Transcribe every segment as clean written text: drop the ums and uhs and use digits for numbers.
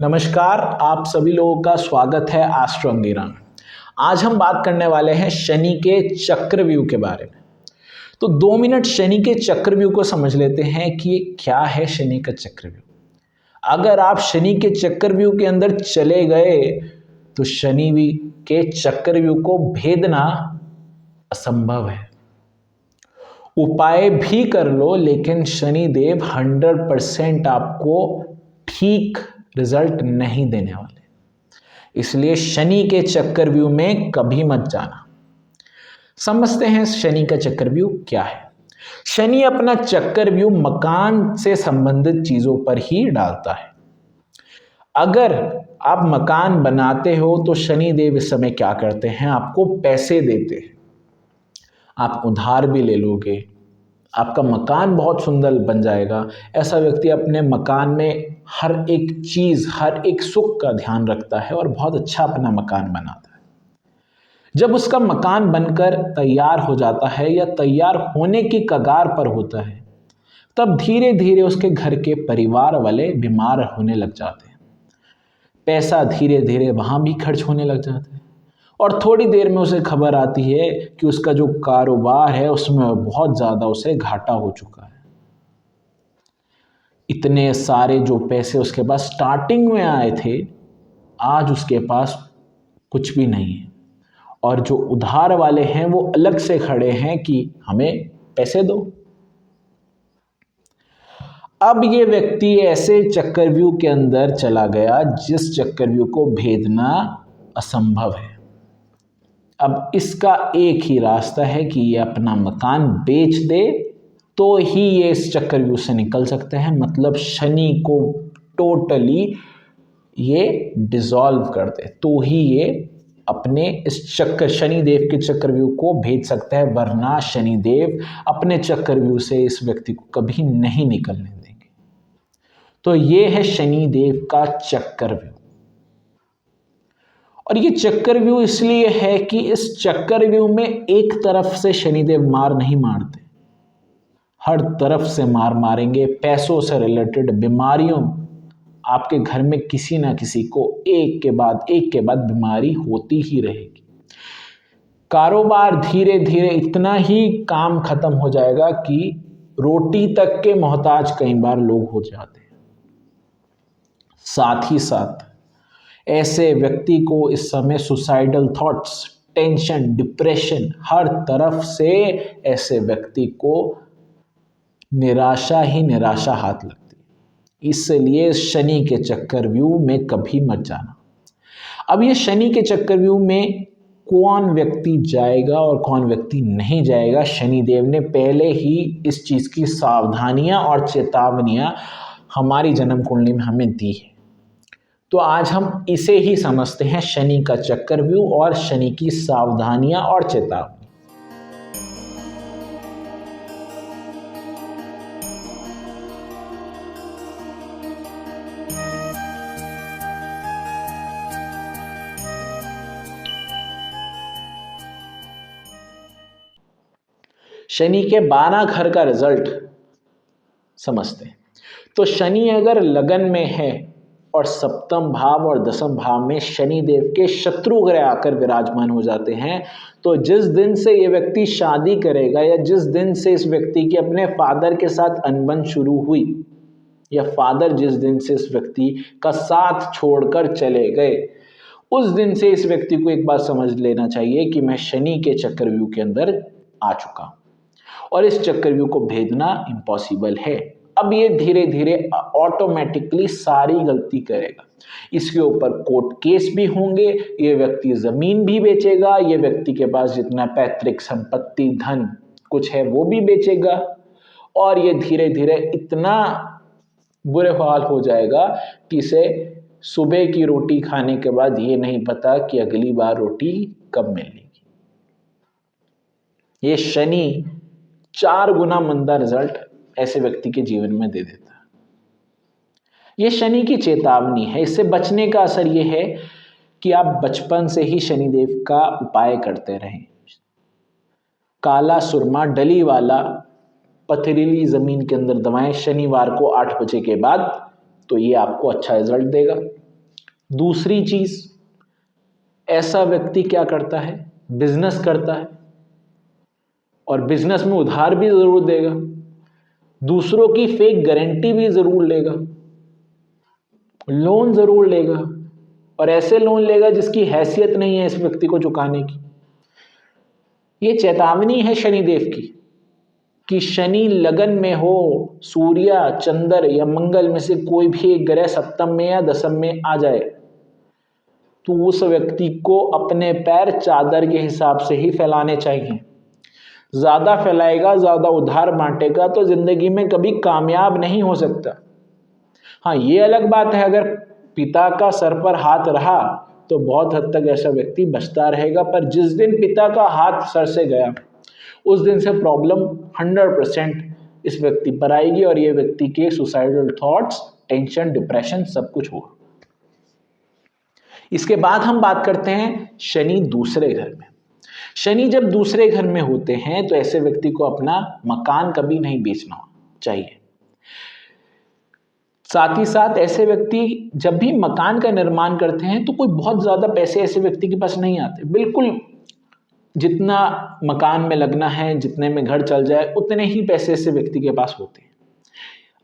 नमस्कार, आप सभी लोगों का स्वागत है एस्ट्रो अंगेरा में। आज हम बात करने वाले हैं शनि के चक्रव्यूह के बारे में। तो 2 मिनट शनि के चक्रव्यूह को समझ लेते हैं कि क्या है शनि का चक्रव्यूह। अगर आप शनि के चक्रव्यूह के अंदर चले गए तो शनि के चक्रव्यूह को भेदना असंभव है। उपाय भी कर लो लेकिन शनिदेव 100% आपको ठीक रिजल्ट नहीं देने वाले। इसलिए शनि के चक्रव्यूह में कभी मत जाना। समझते हैं शनि का चक्रव्यूह क्या है। शनि अपना चक्रव्यूह मकान से संबंधित चीजों पर ही डालता है। अगर आप मकान बनाते हो तो शनिदेव इस समय क्या करते हैं, आपको पैसे देते हैं। आप उधार भी ले लोगे, आपका मकान बहुत सुंदर बन जाएगा। ऐसा व्यक्ति अपने मकान में हर एक चीज, हर एक सुख का ध्यान रखता है और बहुत अच्छा अपना मकान बनाता है। जब उसका मकान बनकर तैयार हो जाता है या तैयार होने की कगार पर होता है, तब धीरे धीरे उसके घर के परिवार वाले बीमार होने लग जाते हैं। पैसा धीरे धीरे वहां भी खर्च होने लग जाता है और थोड़ी देर में उसे खबर आती है कि उसका जो कारोबार है उसमें बहुत ज़्यादा उसे घाटा हो चुका है। इतने सारे जो पैसे उसके पास स्टार्टिंग में आए थे, आज उसके पास कुछ भी नहीं है और जो उधार वाले हैं वो अलग से खड़े हैं कि हमें पैसे दो। अब ये व्यक्ति ऐसे चक्रव्यूह के अंदर चला गया जिस चक्रव्यूह को भेदना असंभव है। अब इसका एक ही रास्ता है कि ये अपना मकान बेच दे तो ही ये इस चक्रव्यूह से निकल सकते हैं। मतलब शनि को टोटली ये डिसॉल्व कर दे तो ही ये अपने इस शनिदेव के चक्रव्यूह को भेज सकते हैं, वरना शनिदेव अपने चक्रव्यूह से इस व्यक्ति को कभी नहीं निकलने देंगे। तो ये है शनिदेव का चक्रव्यूह। और ये चक्रव्यूह इसलिए है कि इस चक्रव्यूह में एक तरफ से शनिदेव मार नहीं मारते, हर तरफ से मार मारेंगे। पैसों से रिलेटेड बीमारियों, आपके घर में किसी ना किसी को एक के बाद बीमारी होती ही रहेगी। कारोबार धीरे धीरे इतना ही काम खत्म हो जाएगा कि रोटी तक के मोहताज कई बार लोग हो जाते हैं। साथ ही साथ ऐसे व्यक्ति को इस समय सुसाइडल थॉट्स, टेंशन, डिप्रेशन, हर तरफ से ऐसे व्यक्ति को निराशा ही निराशा हाथ लगती है। इसलिए शनि के चक्रव्यूह में कभी मत जाना। अब ये शनि के चक्रव्यूह में कौन व्यक्ति जाएगा और कौन व्यक्ति नहीं जाएगा, शनिदेव ने पहले ही इस चीज की सावधानियां और चेतावनियां हमारी जन्म कुंडली में हमें दी है। तो आज हम इसे ही समझते हैं, शनि का चक्रव्यूह और शनि की सावधानियां और चेतावनी। शनि के 12 घर का रिजल्ट समझते हैं। तो शनि अगर लगन में है और सप्तम भाव और दसम भाव में शनिदेव के शत्रु ग्रह आकर विराजमान हो जाते हैं, तो जिस दिन से ये व्यक्ति शादी करेगा या जिस दिन से इस व्यक्ति की अपने फादर के साथ अनबन शुरू हुई या फादर जिस दिन से इस व्यक्ति का साथ छोड़कर चले गए, उस दिन से इस व्यक्ति को एक बात समझ लेना चाहिए कि मैं शनि के चक्रव्यूह के अंदर आ चुका हूं और इस चक्रव्यूह को भेदना इम्पॉसिबल है। अब ये धीरे धीरे ऑटोमेटिकली सारी गलती करेगा। इसके ऊपर कोर्ट केस भी होंगे, ये व्यक्ति जमीन भी बेचेगा, ये व्यक्ति के पास जितना पैतृक संपत्ति, धन कुछ है वो भी बेचेगा और ये धीरे धीरे इतना बुरे हाल हो जाएगा कि इसे सुबह की रोटी खाने के बाद ये नहीं पता कि अगली बार रोटी कब मिलेगी। ये शनि 4 गुना मंदा रिजल्ट ऐसे व्यक्ति के जीवन में दे देता है। यह शनि की चेतावनी है। इससे बचने का असर यह है कि आप बचपन से ही शनिदेव का उपाय करते रहें। काला सुरमा डली वाला पथरीली जमीन के अंदर दबाएं शनिवार को 8 बजे के बाद, तो ये आपको अच्छा रिजल्ट देगा। दूसरी चीज, ऐसा व्यक्ति क्या करता है, बिजनेस करता है और बिजनेस में उधार भी जरूर देगा, दूसरों की फेक गारंटी भी जरूर लेगा, लोन जरूर लेगा और ऐसे लोन लेगा जिसकी हैसियत नहीं है इस व्यक्ति को चुकाने की। ये चेतावनी है शनिदेव की कि शनि लगन में हो, सूर्य, चंद्र या मंगल में से कोई भी एक ग्रह सप्तम में या दशम में आ जाए तो उस व्यक्ति को अपने पैर चादर के हिसाब से ही फैलाने चाहिए। ज्यादा फैलाएगा, ज्यादा उधार बांटेगा तो जिंदगी में कभी कामयाब नहीं हो सकता। हाँ, ये अलग बात है अगर पिता का सर पर हाथ रहा तो बहुत हद तक ऐसा व्यक्ति बचता रहेगा, पर जिस दिन पिता का हाथ सर से गया उस दिन से प्रॉब्लम 100% इस व्यक्ति पर आएगी और ये व्यक्ति के सुसाइडल थॉट्स, टेंशन, डिप्रेशन सब कुछ होगा। इसके बाद हम बात करते हैं शनि दूसरे घर में। शनि जब दूसरे घर में होते हैं तो ऐसे व्यक्ति को अपना मकान कभी नहीं बेचना चाहिए। साथ ही साथ ऐसे व्यक्ति जब भी मकान का निर्माण करते हैं तो कोई बहुत ज्यादा पैसे ऐसे व्यक्ति के पास नहीं आते। बिल्कुल जितना मकान में लगना है, जितने में घर चल जाए, उतने ही पैसे ऐसे व्यक्ति के पास होते हैं।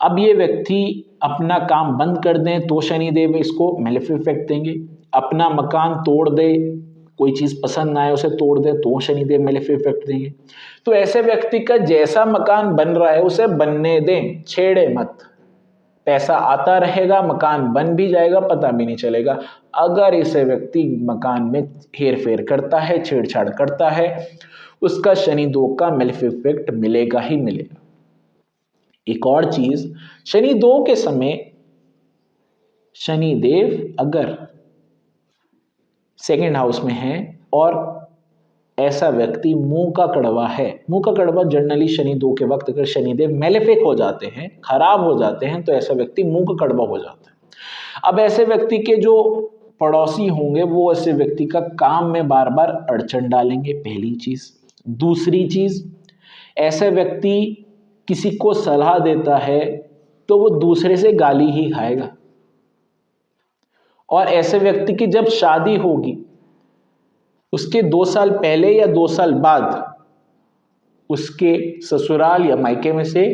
अब ये व्यक्ति अपना काम बंद कर दें तो शनिदेव इसको मेलेफिक इफेक्ट देंगे। अपना मकान तोड़ दे, कोई चीज पसंद ना आए उसे तोड़ दे तो शनिदेव मेलेफिक इफेक्ट देंगे। तो ऐसे व्यक्ति का जैसा मकान बन रहा है उसे बनने दें, छेड़े मत। पैसा आता रहेगा, मकान बन भी जाएगा, पता भी नहीं चलेगा। अगर इसे व्यक्ति मकान में हेर फेर करता है, छेड़छाड़ करता है, उसका शनि दो का मेलेफिक इफेक्ट मिलेगा ही मिलेगा। एक और चीज, शनि दो के समय शनिदेव अगर सेकेंड हाउस में है और ऐसा व्यक्ति मुंह का कड़वा है, मुंह का कड़वा जनरली शनि दो के वक्त अगर शनिदेव मेलेफिक हो जाते हैं, खराब हो जाते हैं, तो ऐसा व्यक्ति मुंह का कड़वा हो जाता है। अब ऐसे व्यक्ति के जो पड़ोसी होंगे वो ऐसे व्यक्ति का काम में बार बार अड़चन डालेंगे, पहली चीज। दूसरी चीज, ऐसा व्यक्ति किसी को सलाह देता है तो वो दूसरे से गाली ही खाएगा। और ऐसे व्यक्ति की जब शादी होगी उसके 2 साल पहले या 2 साल बाद उसके ससुराल या मायके में से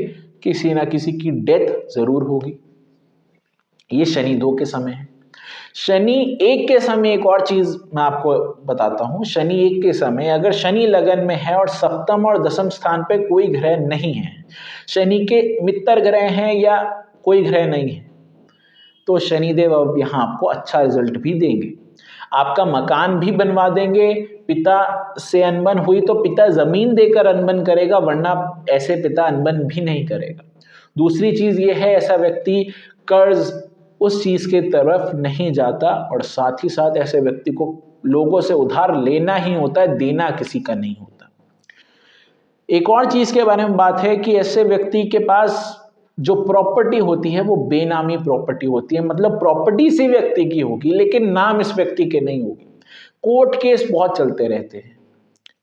किसी ना किसी की डेथ जरूर होगी। ये शनि दो के समय है। शनि एक के समय एक और चीज मैं आपको बताता हूं। शनि एक के समय अगर शनि लगन में है और सप्तम और दशम स्थान पे कोई ग्रह नहीं है, शनि के मित्र ग्रह हैं या कोई ग्रह नहीं है, तो शनिदेव अब यहाँ आपको अच्छा रिजल्ट भी देंगे। आपका मकान भी बनवा देंगे। पिता से अनबन हुई तो पिता जमीन देकर अनबन करेगा, वरना ऐसे पिता अनबन भी नहीं करेगा। दूसरी चीज ये है, ऐसा व्यक्ति कर्ज उस चीज के तरफ नहीं जाता और साथ ही साथ ऐसे व्यक्ति को लोगों से उधार लेना ही होता है, देना किसी का नहीं होता। एक और चीज के बारे में बात है कि ऐसे व्यक्ति के पास जो प्रॉपर्टी होती है वो बेनामी प्रॉपर्टी होती है, मतलब प्रॉपर्टी इसी व्यक्ति की होगी लेकिन नाम इस व्यक्ति के नहीं होगी। कोर्ट केस बहुत चलते रहते हैं।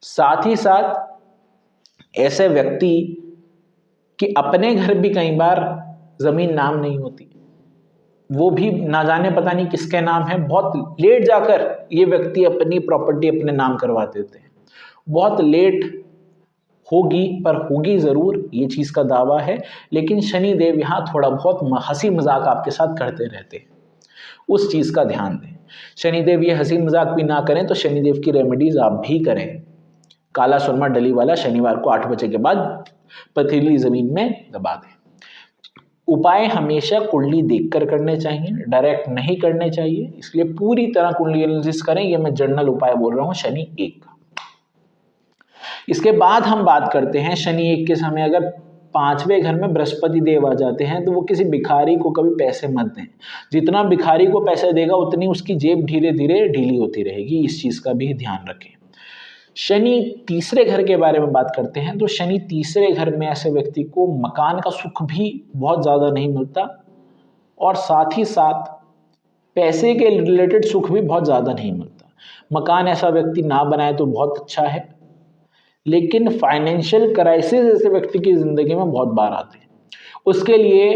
साथ ही साथ ऐसे व्यक्ति कि अपने घर भी कई बार जमीन नाम नहीं होती, वो भी ना जाने पता नहीं किसके नाम है। बहुत लेट जाकर ये व्यक्ति अपनी प्रॉपर्टी अपने नाम करवा देते हैं। बहुत लेट होगी पर होगी जरूर, ये चीज का दावा है। लेकिन शनिदेव यहाँ थोड़ा बहुत हंसी मजाक आपके साथ करते रहते हैं, उस चीज का ध्यान दें। शनिदेव ये हंसी मजाक भी ना करें तो शनिदेव की रेमेडीज आप भी करें। काला सुरमा डली वाला शनिवार को 8 बजे के बाद पथरीली जमीन में दबा दें। उपाय हमेशा कुंडली देखकर करने चाहिए, डायरेक्ट नहीं करने चाहिए, इसलिए पूरी तरह कुंडली एनालिसिस करें। ये मैं जनरल उपाय बोल रहा हूँ शनि एक का। इसके बाद हम बात करते हैं शनि एक के समय अगर 5वें घर में बृहस्पति देव आ जाते हैं तो वो किसी भिखारी को कभी पैसे मत दें। जितना भिखारी को पैसे देगा उतनी उसकी जेब धीरे धीरे ढीली होती रहेगी, इस चीज का भी ध्यान रखें। शनि तीसरे घर के बारे में बात करते हैं तो शनि तीसरे घर में ऐसे व्यक्ति को मकान का सुख भी बहुत ज्यादा नहीं मिलता और साथ ही साथ पैसे के रिलेटेड सुख भी बहुत ज्यादा नहीं मिलता। मकान ऐसा व्यक्ति ना बनाए तो बहुत अच्छा है, लेकिन फाइनेंशियल क्राइसिस ऐसे व्यक्ति की जिंदगी में बहुत बार आते हैं। उसके लिए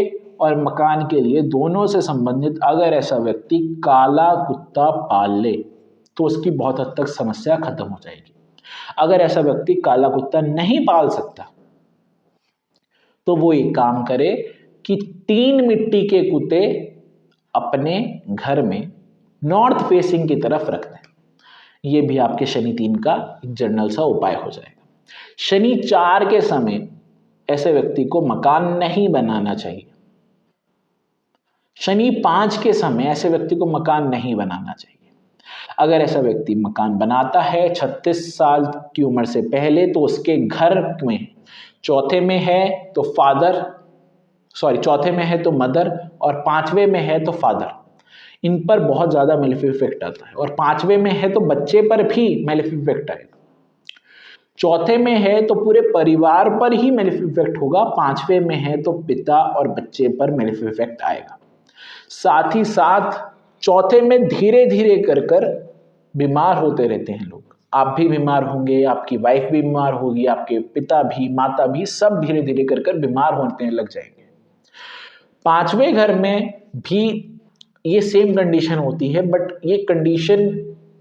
और मकान के लिए दोनों से संबंधित अगर ऐसा व्यक्ति काला कुत्ता पाल ले तो उसकी बहुत हद तक समस्या खत्म हो जाएगी। अगर ऐसा व्यक्ति काला कुत्ता नहीं पाल सकता तो वो एक काम करे कि 3 मिट्टी के कुत्ते अपने घर में नॉर्थ फेसिंग की तरफ रख दें। ये भी आपके शनि 3 का एक जनरल सा उपाय हो जाएगा। शनि 4 के समय ऐसे व्यक्ति को मकान नहीं बनाना चाहिए। शनि 5 के समय ऐसे व्यक्ति को मकान नहीं बनाना चाहिए। अगर ऐसा व्यक्ति मकान बनाता है 36 साल की उम्र से पहले तो उसके घर में चौथे में है तो चौथे में है तो मदर और 5वें में है तो फादर, इन पर बहुत ज़्यादा मेलेफिक इफेक्ट आता है। और 5वें में है तो बच्चे पर भी मेलेफिक इफेक्ट आएगा। चौथे में है तो पूरे परिवार पर ही मेलेफिक इफेक्ट होगा। 5वें में है तो पिता और बच्चे पर मेलेफिक इफेक्ट आएगा। साथ ही साथ चौथे में धीरे धीरे कर बीमार होते रहते हैं लोग। आप भी बीमार होंगे, आपकी वाइफ भी बीमार होगी, आपके पिता भी, माता भी, सब धीरे धीरे कर बीमार होने लग जाएंगे। 5वें घर में भी ये सेम कंडीशन होती है, बट ये कंडीशन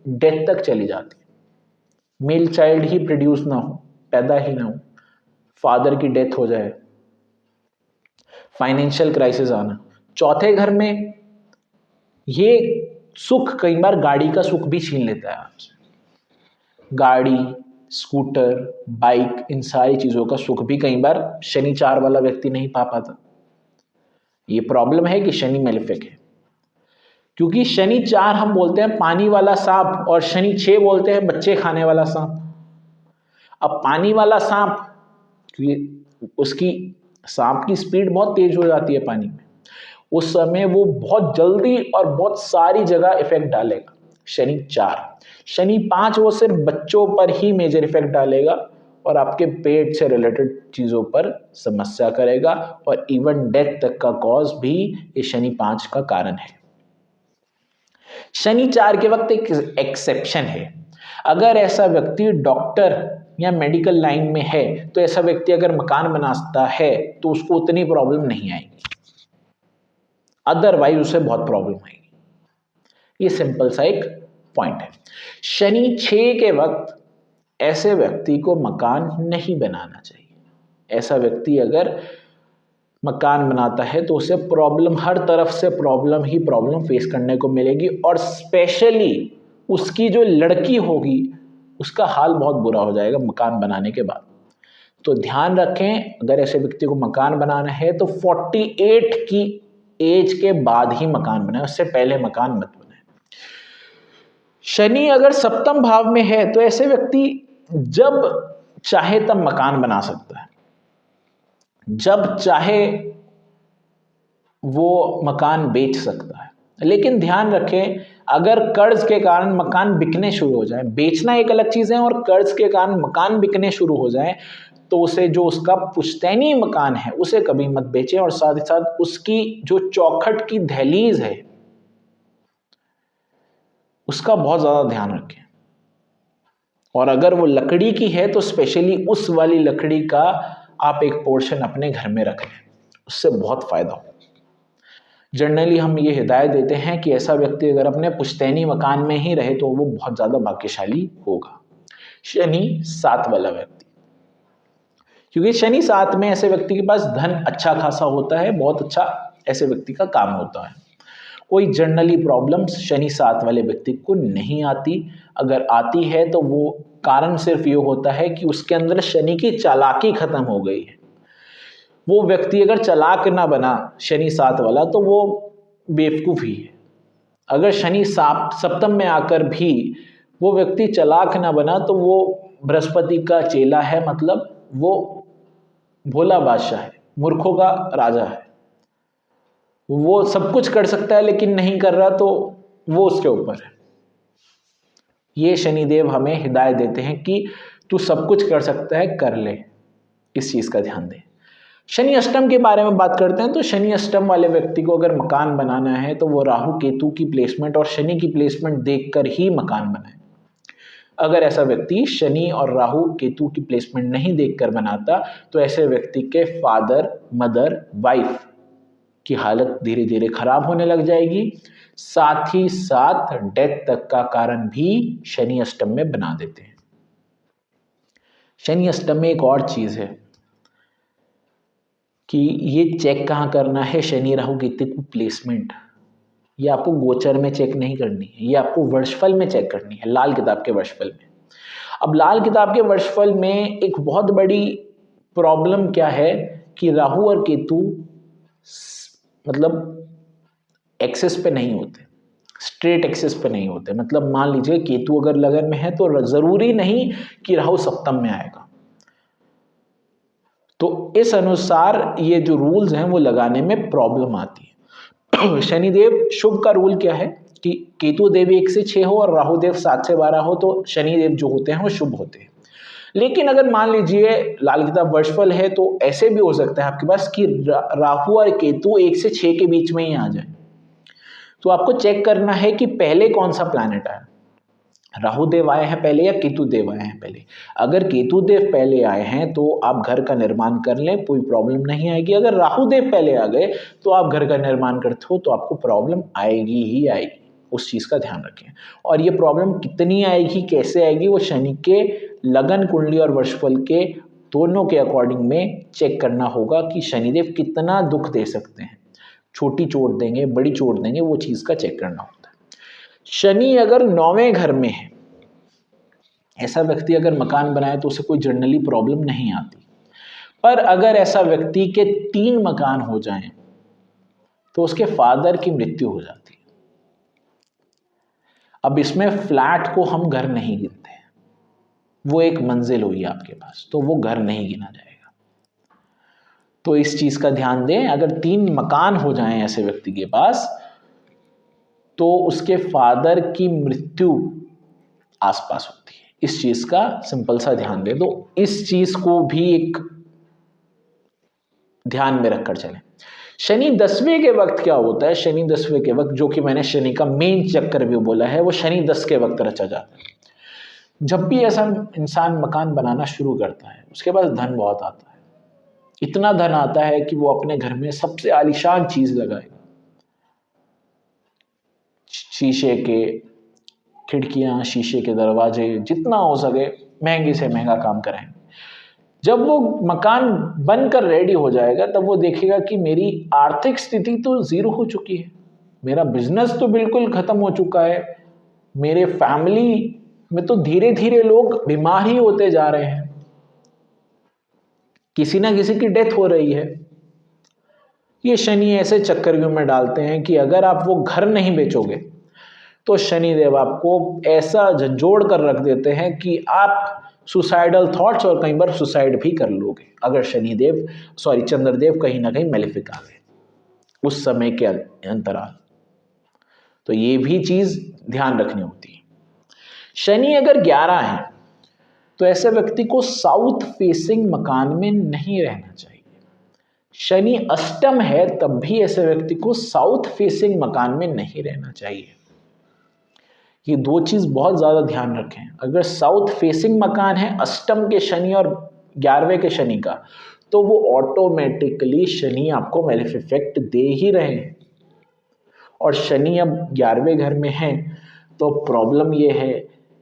डेथ तक चली जाती है। मेल चाइल्ड ही प्रोड्यूस ना हो, पैदा ही ना हो, फादर की डेथ हो जाए, फाइनेंशियल क्राइसिस आना। चौथे घर में ये सुख कई बार गाड़ी का सुख भी छीन लेता है आपसे। गाड़ी, स्कूटर, बाइक, इन सारी चीज़ों का सुख भी कई बार शनि 4 वाला व्यक्ति नहीं पा पाता। ये प्रॉब्लम है कि शनि मेलेफिक है, क्योंकि शनि 4 हम बोलते हैं पानी वाला सांप और शनि 6 बोलते हैं बच्चे खाने वाला सांप। अब पानी वाला सांप, क्योंकि उसकी सांप की स्पीड बहुत तेज हो जाती है पानी में, उस समय वो बहुत जल्दी और बहुत सारी जगह इफेक्ट डालेगा। शनि 4, शनि 5 वो सिर्फ बच्चों पर ही मेजर इफेक्ट डालेगा और आपके पेट से रिलेटेड चीज़ों पर समस्या करेगा और इवन डेथ तक का कॉज भी ये शनि 5 का कारण है। शनि 4 के वक्त एक एक्सेप्शन है। अगर ऐसा व्यक्ति डॉक्टर या मेडिकल लाइन में है तो ऐसा व्यक्ति अगर मकान बनाता है तो उसको उतनी प्रॉब्लम नहीं आएगी, अदरवाइज उसे बहुत प्रॉब्लम आएगी। ये सिंपल सा एक पॉइंट है। शनि 6 के वक्त ऐसे व्यक्ति को मकान नहीं बनाना चाहिए। ऐसा व्यक्ति अगर मकान बनाता है तो उसे प्रॉब्लम, हर तरफ से प्रॉब्लम ही प्रॉब्लम फेस करने को मिलेगी और स्पेशली उसकी जो लड़की होगी उसका हाल बहुत बुरा हो जाएगा मकान बनाने के बाद। तो ध्यान रखें, अगर ऐसे व्यक्ति को मकान बनाना है तो 48 की एज के बाद ही मकान बनाए, उससे पहले मकान मत बनाए। शनि अगर सप्तम भाव में है तो ऐसे व्यक्ति जब चाहे तब मकान बना सकता है, जब चाहे वो मकान बेच सकता है। लेकिन ध्यान रखें, अगर कर्ज के कारण मकान बिकने शुरू हो जाए, बेचना एक अलग चीज़ है, और कर्ज के कारण मकान बिकने शुरू हो जाए तो उसे, जो उसका पुश्तैनी मकान है, उसे कभी मत बेचें। और साथ ही साथ उसकी जो चौखट की दहलीज है उसका बहुत ज़्यादा ध्यान रखें। और अगर वो लकड़ी की है तो स्पेशली उस वाली लकड़ी का आप एक पोर्शन अपने घर में रख लें, उससे बहुत फ़ायदा हो। जनरली हम ये हिदायत देते हैं कि ऐसा व्यक्ति अगर अपने पुश्तैनी मकान में ही रहे तो वो बहुत ज़्यादा भाग्यशाली होगा। शनि 7 वाला व्यक्ति, क्योंकि शनि 7 में ऐसे व्यक्ति के पास धन अच्छा खासा होता है, बहुत अच्छा ऐसे व्यक्ति का काम होता है। कोई जनरली प्रॉब्लम्स शनि 7 वाले व्यक्ति को नहीं आती। अगर आती है तो वो कारण सिर्फ ये होता है कि उसके अंदर शनि की चालाकी खत्म हो गई है। वो व्यक्ति अगर चालाक ना बना शनि 7 वाला तो वो बेवकूफ़ ही है। अगर शनि सप्तम में आकर भी वो व्यक्ति चालाक ना बना तो वो बृहस्पति का चेला है, मतलब वो भोला बादशाह है, मूर्खों का राजा है। वो सब कुछ कर सकता है लेकिन नहीं कर रहा तो वो उसके ऊपर है। ये शनिदेव हमें हिदायत देते हैं कि तू सब कुछ कर सकता है, कर ले, इस चीज़ का ध्यान दे। शनि अष्टम के बारे में बात करते हैं तो शनि अष्टम वाले व्यक्ति को अगर मकान बनाना है तो वो राहु केतु की प्लेसमेंट और शनि की प्लेसमेंट देखकर ही मकान बनाए। अगर ऐसा व्यक्ति शनि और राहु केतु की प्लेसमेंट नहीं देखकर बनाता तो ऐसे व्यक्ति के फादर, मदर, वाइफ की हालत धीरे धीरे खराब होने लग जाएगी, साथ ही साथ डेथ तक का कारण भी शनि अष्टम में बना देते हैं। शनि अष्टम में एक और चीज है कि ये चेक कहाँ करना है, शनि राहु केतु की प्लेसमेंट, ये आपको गोचर में चेक नहीं करनी है, ये आपको वर्षफल में चेक करनी है, लाल किताब के वर्षफल में। अब लाल किताब के वर्षफल में एक बहुत बड़ी प्रॉब्लम क्या है कि राहु और केतु मतलब एक्सेस पे नहीं होते, स्ट्रेट एक्सेस पे नहीं होते। मतलब मान लीजिए केतु अगर लगन में है तो जरूरी नहीं कि राहु सप्तम में आएगा। तो इस अनुसार ये जो रूल्स हैं वो लगाने में प्रॉब्लम आती है। शनिदेव शुभ का रूल क्या है कि केतु देव 1 से 6 हो और राहु देव 7 से 12 हो तो शनिदेव जो होते हैं वो शुभ होते हैं। लेकिन अगर मान लीजिए लाल किताब वर्षफल है तो ऐसे भी हो सकता है आपके पास कि राहु और केतु 1 से 6 के बीच में ही आ जाए। तो आपको चेक करना है कि पहले कौन सा प्लैनेट आया, राहु देव आए हैं पहले या केतु देव आए हैं पहले। अगर केतु देव पहले आए हैं तो आप घर का निर्माण कर लें, कोई प्रॉब्लम नहीं आएगी। अगर राहु देव पहले आ गए तो आप घर का निर्माण करते हो तो आपको प्रॉब्लम आएगी ही आएगी, उस चीज़ का ध्यान रखें। और ये प्रॉब्लम कितनी आएगी, कैसे आएगी, वो शनि के लगन कुंडली और वर्षफल के दोनों के अकॉर्डिंग में चेक करना होगा कि शनिदेव कितना दुख दे सकते हैं, छोटी चोट देंगे बड़ी चोट देंगे, वो चीज़ का चेक करना होता है। शनि अगर 9वें घर में है, ऐसा व्यक्ति अगर मकान बनाए तो उसे कोई जनरली प्रॉब्लम नहीं आती। पर अगर ऐसा व्यक्ति के 3 मकान हो जाएं तो उसके फादर की मृत्यु हो जाती है। अब इसमें फ्लैट को हम घर नहीं गिनते, वो एक मंजिल हुई आपके पास, तो वो घर नहीं गिना जाएगा। तो इस चीज का ध्यान दें, अगर 3 मकान हो जाएं ऐसे व्यक्ति के पास तो उसके फादर की मृत्यु आसपास होती है। इस चीज का सिंपल सा ध्यान दें। तो इस चीज को भी एक ध्यान में रखकर चलें। शनि 10वें के वक्त क्या होता है, शनि 10वें के वक्त, जो कि मैंने शनि का मेन चक्कर भी बोला है, वो शनि 10 के वक्त रचा जाता है। जब भी ऐसा इंसान मकान बनाना शुरू करता है उसके पास धन बहुत आता है, इतना धन आता है कि वो अपने घर में सबसे आलीशान चीज लगाएगा, शीशे के खिड़कियां, शीशे के दरवाजे, जितना हो सके महंगे से महंगा काम कराएंगे। जब वो मकान बनकर रेडी हो जाएगा तब वो देखेगा कि मेरी आर्थिक स्थिति तो जीरो हो चुकी है, मेरा बिजनेस तो बिल्कुल खत्म हो चुका है, मेरे फैमिली में तो धीरे धीरे लोग बीमार ही होते जा रहे हैं, किसी ना किसी की डेथ हो रही है। ये शनि ऐसे चक्रव्यूह में डालते हैं कि अगर आप वो घर नहीं बेचोगे तो शनिदेव आपको ऐसा झंझोड़ कर रख देते हैं कि आप सुसाइडल थॉट्स और कई बार सुसाइड भी कर लोगे, अगर चंद्रदेव कहीं ना कहीं मेलेफिक आ गए उस समय के अंतराल। तो ये भी चीज ध्यान रखनी होती है। शनि अगर 11 है तो ऐसे व्यक्ति को साउथ फेसिंग मकान में नहीं रहना चाहिए। शनि अष्टम है तब भी ऐसे व्यक्ति को साउथ फेसिंग मकान में नहीं रहना चाहिए। ये 2 चीज बहुत ज्यादा ध्यान रखें। अगर साउथ फेसिंग मकान है अष्टम के शनि और 11वें के शनि का, तो वो ऑटोमेटिकली शनि आपको मेलेफिक इफेक्ट दे ही रहे हैं। और शनि अब 11वें घर में है तो प्रॉब्लम ये है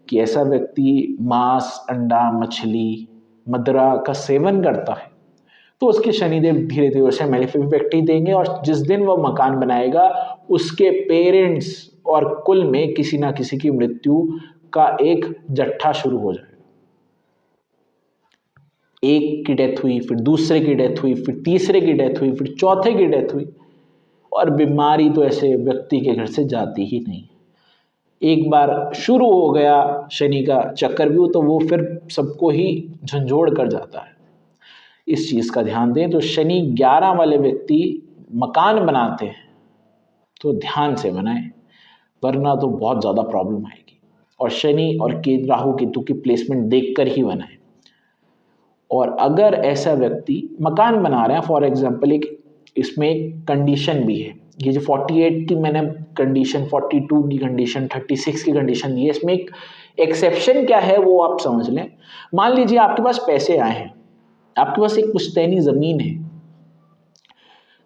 कि ऐसा व्यक्ति मांस, अंडा, मछली, मदिरा का सेवन करता है तो उसके शनिदेव धीरे धीरे उसे मेलेफिक इफेक्ट ही देंगे। और जिस दिन वह मकान बनाएगा उसके पेरेंट्स और कुल में किसी ना किसी की मृत्यु का एक जट्ठा शुरू हो जाएगा। एक की डेथ हुई, फिर दूसरे की डेथ हुई, फिर तीसरे की डेथ हुई, फिर चौथे की डेथ हुई, और बीमारी तो ऐसे व्यक्ति के घर से जाती ही नहीं। एक बार शुरू हो गया शनि का चक्रव्यूह तो वो फिर सबको ही झंझोड़ कर जाता है। इस चीज का ध्यान दें। तो शनि 11 वाले व्यक्ति मकान बनाते हैं तो ध्यान से बनाएं, वरना तो बहुत ज्यादा प्रॉब्लम आएगी। और शनि और राहु केतु की प्लेसमेंट देखकर ही बनाएं। और अगर ऐसा व्यक्ति मकान बना रहे हैं, फॉर एग्जाम्पल, एक इसमें एक कंडीशन भी है, ये जो 48 की मैंने कंडीशन, 42 की कंडीशन, 36 की कंडीशन दी है, इसमें एक एक्सेप्शन क्या है वो आप समझ लें। मान लीजिए आपके पास पैसे आए हैं, आपके पास एक पुश्तैनी जमीन है,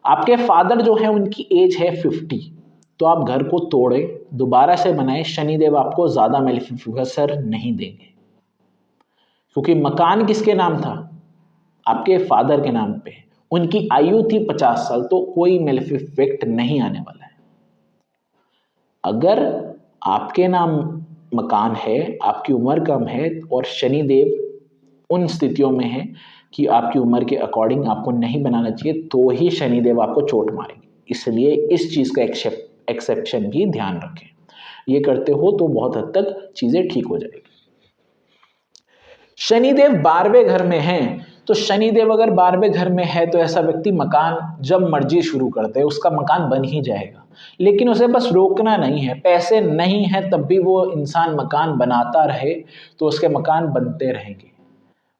आपके फादर जो है उनकी एज है 50, तो आप घर को तोड़े दोबारा से बनाए, शनिदेव आपको ज्यादा मेलेफिक असर नहीं देंगे, क्योंकि मकान किसके नाम था? आपके फादर के नाम पे। उनकी आयु थी 50 साल, तो कोई मेलेफिक इफेक्ट नहीं आने वाला है। अगर आपके नाम मकान है, आपकी उम्र कम है और शनिदेव उन स्थितियों में है कि आपकी उम्र के अकॉर्डिंग आपको नहीं बनाना चाहिए, तो ही शनिदेव आपको चोट मारेंगे। इसलिए इस चीज का एक्सेप्शन भी ध्यान रखें। ये करते हो तो बहुत हद तक चीजें ठीक हो जाएगी। शनिदेव 12वें घर में हैं, तो शनिदेव अगर 12वें घर में है तो ऐसा व्यक्ति मकान जब मर्जी शुरू करते है उसका मकान बन ही जाएगा। लेकिन उसे बस रोकना नहीं है, पैसे नहीं है तब भी वो इंसान मकान बनाता रहे तो उसके मकान बनते रहेंगे।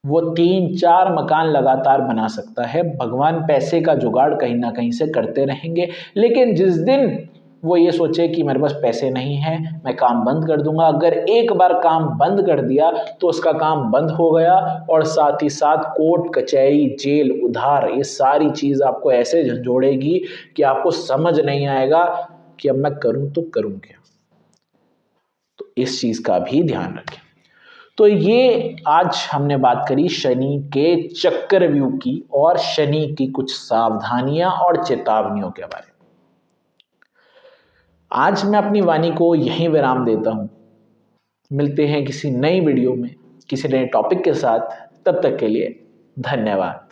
वो 3-4 मकान लगातार बना सकता है। भगवान पैसे का जुगाड़ कहीं ना कहीं से करते रहेंगे। लेकिन जिस दिन वो ये सोचे कि मेरे पास पैसे नहीं है, मैं काम बंद कर दूंगा, अगर एक बार काम बंद कर दिया तो उसका काम बंद हो गया, और साथ ही साथ कोर्ट कचहरी जेल उधार ये सारी चीज आपको ऐसे झंझोड़ेगी कि आपको समझ नहीं आएगा कि अब मैं करूं तो करूं क्या। तो इस चीज का भी ध्यान रखें। तो ये आज हमने बात करी शनि के चक्रव्यूह की और शनि की कुछ सावधानियां और चेतावनियों के बारे में। आज मैं अपनी वाणी को यहीं विराम देता हूं। मिलते हैं किसी नई वीडियो में किसी नए टॉपिक के साथ। तब तक के लिए धन्यवाद।